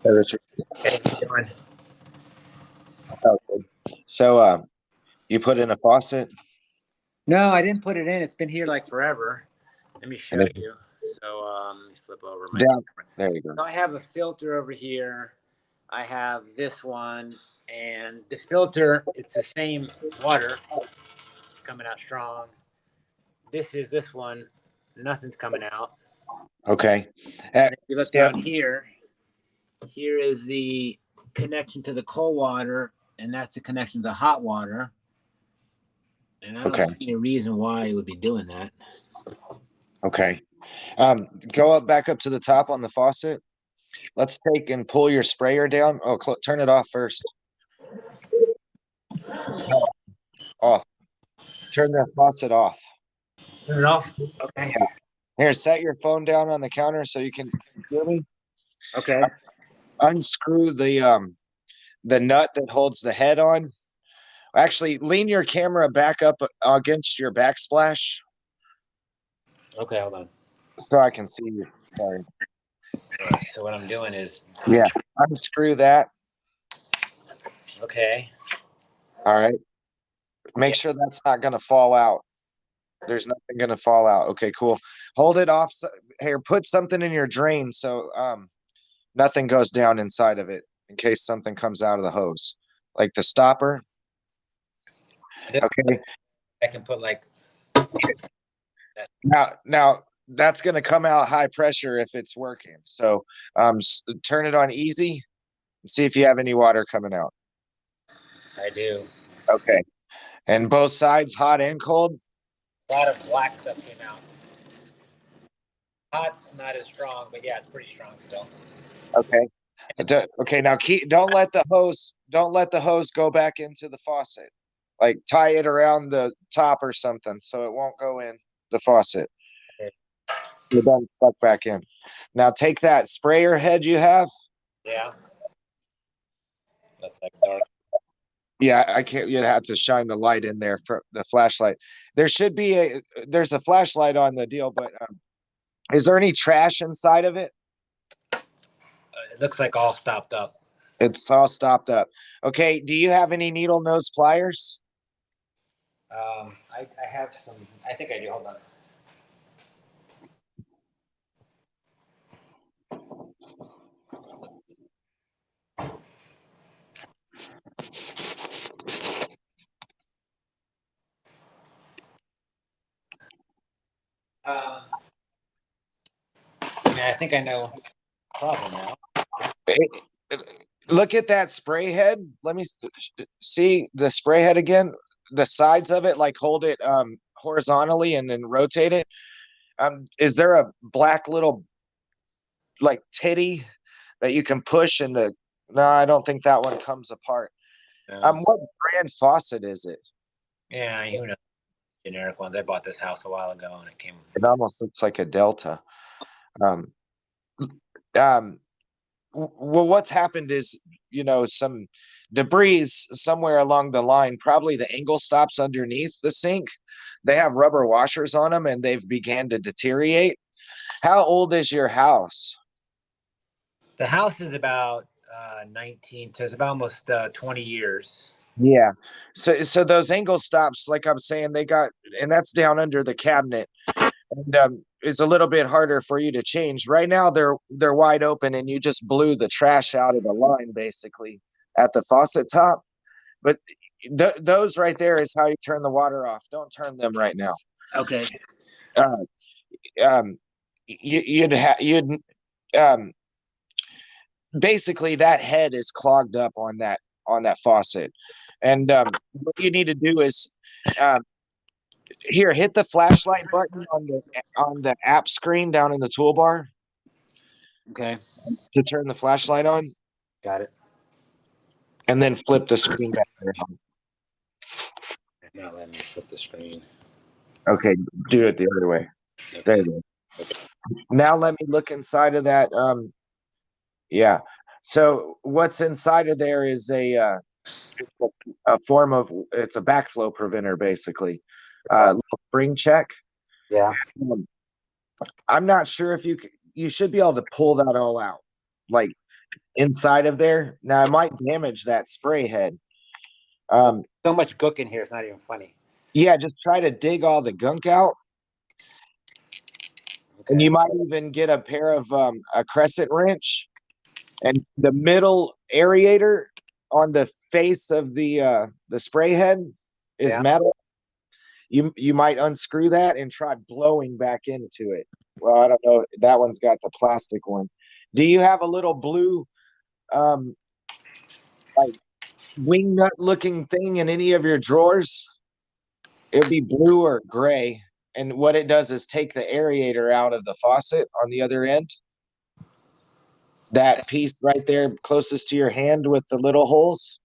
Hey, Richard. Hey, how you doing? Oh, good. So, you put in a faucet, No, I didn't put it in. It's been here like forever. Let me and show it you. So let me flip over my down. camera. There you go. So I have a filter over here. I have this one, and the filter, it's the same water coming out strong. This is this one. Nothing's coming out. Okay. And if you look So, down here, here is the connection to the cold water, and that's the connection to the hot water. And I don't okay, see any reason why it would be doing that. okay. Go up, back up to the top on the faucet. Let's take and pull your sprayer down. Oh, turn it off first. No, off. Turn the faucet off. Turn it off. Okay. Here, set your phone down on the counter so you can hear me. Okay. Unscrew the nut that holds the head on. Actually, lean your camera back up against your backsplash Okay, hold on. so I can see you. Sorry. All right. So what I'm doing is Yeah, unscrew that. okay. All right. Make Yeah. sure that's not going to fall out. There's nothing going to fall out. Okay, cool. Hold it off. Here, put something in your drain so nothing goes down inside of it in case something comes out of the hose, like the stopper. This, Okay. I can put like that. Now that's going to come out high pressure if it's working. So turn it on easy and see if you have any water coming out. I do. Okay. And both sides, hot and cold. A lot of black stuff came out. Hot's not as strong, but yeah, it's pretty strong still. Okay. Okay, now don't let the hose go back into the faucet. Like tie it around the top or something so it won't go in the faucet. Okay. It doesn't suck back in. Now take that sprayer head you have. Yeah. That's like dark. Yeah, I can't. You'd have to shine the light in there for the flashlight. There should be there's a flashlight on the deal, but is there any trash inside of it? It looks like all stopped up. It's all stopped up. Okay. Do you have any needle nose pliers? I have some. I think I do. Hold on. Um, yeah, I think I know the problem now. Look at that spray head. Let me see the spray head again. The sides of it, like hold it horizontally and then rotate it. Is there a black little like titty that you can push and the no, I don't think that one comes apart. No. What brand faucet is it? Yeah, you know, generic ones. I bought this house a while ago, and it came. It almost looks like a Delta. Um, um, well, what's happened is, some debris somewhere along the line, probably the angle stops underneath the sink. They have rubber washers on them and they've began to deteriorate. How old is your house? The house is about 19, so it's about almost 20 years. Yeah. So those angle stops, like I'm saying, and that's down under the cabinet. And it's a little bit harder for you to change. Right now, they're wide open, and you just blew the trash out of the line basically at the faucet top. But those right there is how you turn the water off. Don't turn them right now. Okay. Uh, um, you'd um, basically that head is clogged up on that faucet, and what you need to do is um, here hit the flashlight button on the app screen down in the toolbar Okay. to turn the flashlight on, Got it. and then flip the screen back around. Now let me flip the screen. Okay, do it the other way. There Okay. you go. Now let me look inside of that. Yeah. So what's inside of there is it's a form of it's a backflow preventer basically. Little spring check. Yeah. Um, I'm not sure if you should be able to pull that all out. Like inside of there. Now it might damage that spray head. There's Um, so much gook in here, it's not even funny. yeah, just try to dig all the gunk out. And Okay. you might even get a pair of a crescent wrench, and the middle aerator on the face of the spray head is Yeah. metal. You might unscrew that and try blowing back into it. Well, I don't know. That one's got the plastic one. Do you have a little blue um like wing nut looking thing in any of your drawers? It'll be blue or gray. And what it does is take the aerator out of the faucet on the other end. That piece right there closest to your hand with the little holes,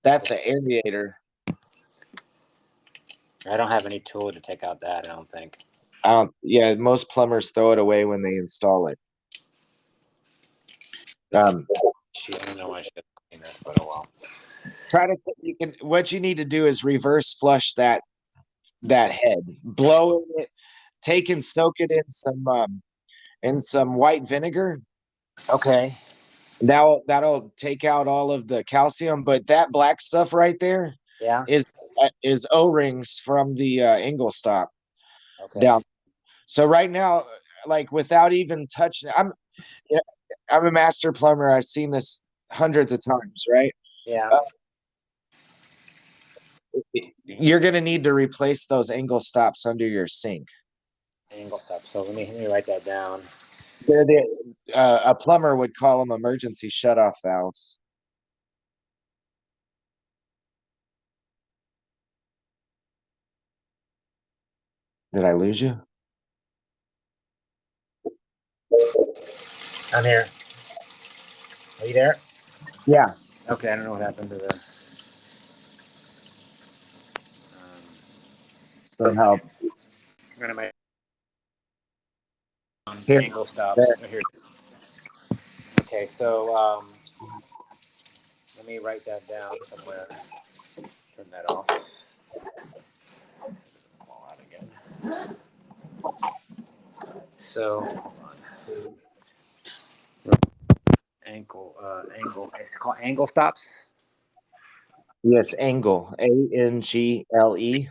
that's an aerator. I don't have any tool to take out that, I don't think. Yeah, most plumbers throw it away when they install it. Um, Gee, I don't know why I should clean this, but oh well. Try to you can what you need to do is reverse flush that head, blow it, take and soak it in some white vinegar. Okay. That'll take out all of the calcium, but that black stuff right there Yeah. is is O-rings from the angle stop Okay. down. So right now, like without even touching, yeah, I'm a master plumber. I've seen this hundreds of times, right? Yeah. Uh, you're gonna need to replace those angle stops under your sink. Angle stop. So let me write that down. They're a plumber would call them emergency shutoff valves. Did I lose you? I'm here. Are you there? Yeah, Okay, I don't know what happened to the somehow. I'm gonna make Here, angle there. stops. Here. Okay, so let me write that down somewhere. Turn that off. This doesn't fall out again. So hold on. Angle. It's called angle stops. Yes, angle. Angle.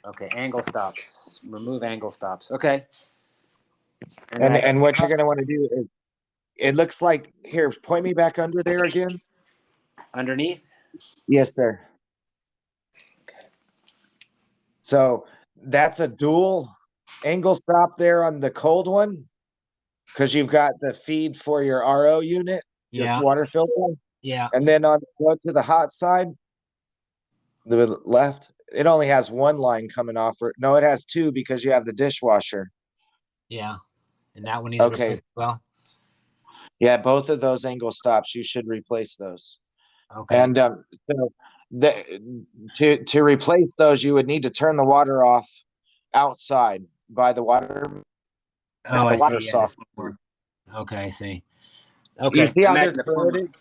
Okay, angle stops. Remove angle stops. Okay, and then And I got and what you're gonna want to do is it looks like here, point me back under there again. underneath. Yes, sir. Okay. So that's a dual angle stop there on the cold one because you've got the feed for your RO unit, your Yeah. water filter, Yeah. and then on go to the hot side, the left, it only has one line coming off. No, it has two because you have the dishwasher. Yeah. And that one needs Okay, replaced as well. yeah, both of those angle stops, you should replace those. Okay. And so to replace those, you would need to turn the water off outside by the water. Oh, The I water see. Yeah, this soft. one more. Okay, I see. You Okay. see how they're Imagine the plumber. corroded?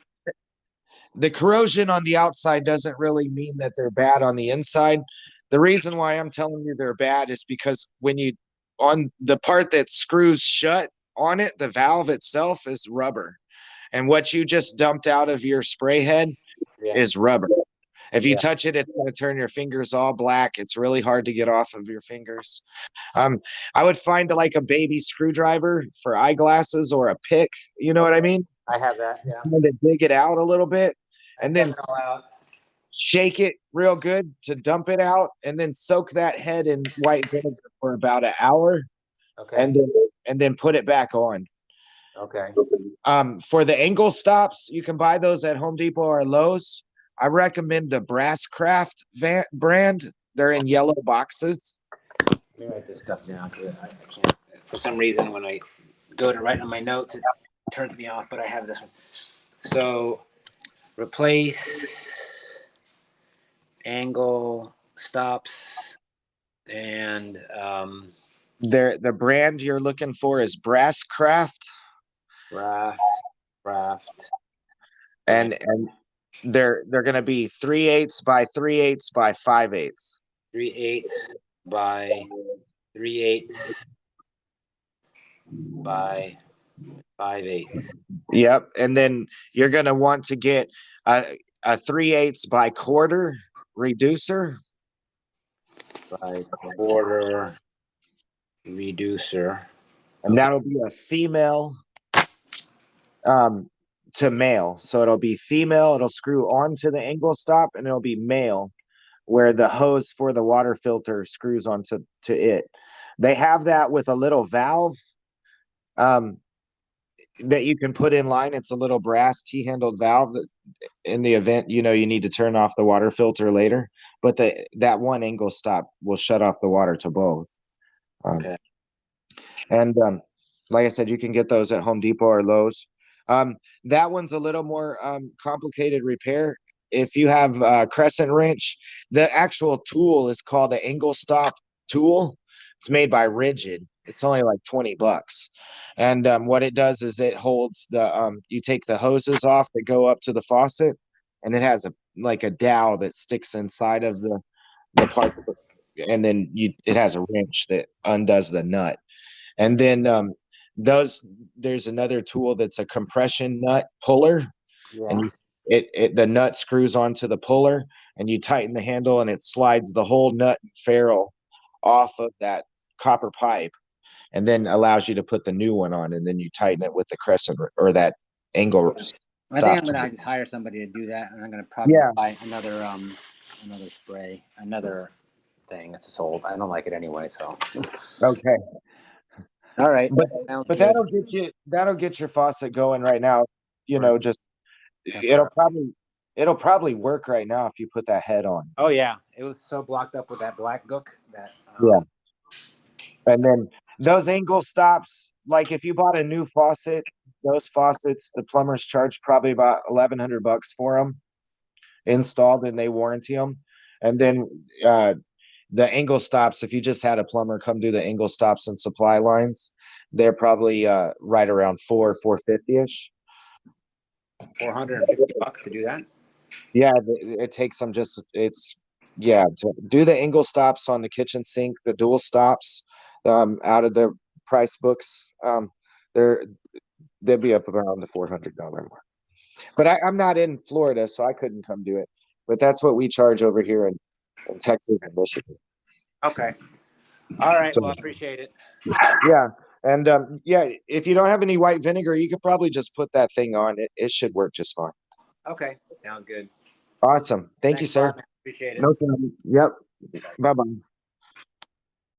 The corrosion on the outside doesn't really mean that they're bad on the inside. The reason why I'm telling you they're bad is because when you on the part that screws shut on it, the valve itself is rubber. And what you just dumped out of your spray head Yeah. is rubber. If you Yeah. touch it, it's going to turn your fingers all black. It's really hard to get off of your fingers. Um, I would find like a baby screwdriver for eyeglasses or a pick. You know what I Okay. mean? I have that. Yeah. And to dig it out a little bit, I and dug then it all out. shake it real good to dump it out, and then soak that head in white vinegar for about an hour, Okay. and then put it back on. Okay. For the angle stops, you can buy those at Home Depot or Lowe's. I recommend the Brass Craft brand. They're in yellow boxes. Let me write this stuff down because I can't. For some reason, when I go to write on my notes, it turns me off. But I have this one. So replace angle stops and The brand you're looking for is Brass Craft, brass craft brand and they're going to be 3/8 by 3/8 by 5/8. 3/8 by 3/8 by 5/8. Yep. And then you're going to want to get a 3/8 by quarter reducer. By quarter reducer. And that'll be a female to male. So it'll be female, it'll screw onto the angle stop, and it'll be male where the hose for the water filter screws onto it. They have that with a little valve that you can put in line. It's a little brass T-handled valve that in the event, you need to turn off the water filter later, but that one angle stop will shut off the water to both. Okay. And like I said, you can get those at Home Depot or Lowe's. That one's a little more complicated repair. If you have a crescent wrench, the actual tool is called an angle stop tool. It's made by Rigid. It's only like $20. And what it does is it holds you take the hoses off that go up to the faucet, and it has like a dowel that sticks inside of the part, and then it has a wrench that undoes the nut. And then there's another tool that's a compression nut puller, Yeah. and the nut screws onto the puller, and you tighten the handle, and it slides the whole nut and ferrule off of that copper pipe, and then allows you to put the new one on, and then you tighten it with the crescent or that angle I think stop I'm gonna tool. just hire somebody to do that, and I'm gonna probably Yeah. buy another spray, another thing. It's sold. I don't like it anyway, so. Okay. All right. But Sounds but good. that'll get your faucet going right now. Right. Just Temporary. it'll probably work right now if you put that head on. Oh yeah, it was so blocked up with that black gook that. Yeah. And then those angle stops, like if you bought a new faucet, those faucets, the plumbers charge probably about $1,100 for them installed, and they warranty them. And then the angle stops, if you just had a plumber come do the angle stops and supply lines, they're probably right around 450-ish. $450 to do that. Yeah, it takes them to do the angle stops on the kitchen sink, the dual stops, out of the price books. They'll be up around the $400 mark. But I'm not in Florida, so I couldn't come do it. But that's what we charge over here in Texas and Michigan. Okay. All right. So, Well, I appreciate it. yeah. And if you don't have any white vinegar, you could probably just put that thing on. It should work just fine. Okay. Sounds good. Awesome. Thank you, Thanks a sir. lot, man. Appreciate it. No problem. Yep. Bye-bye.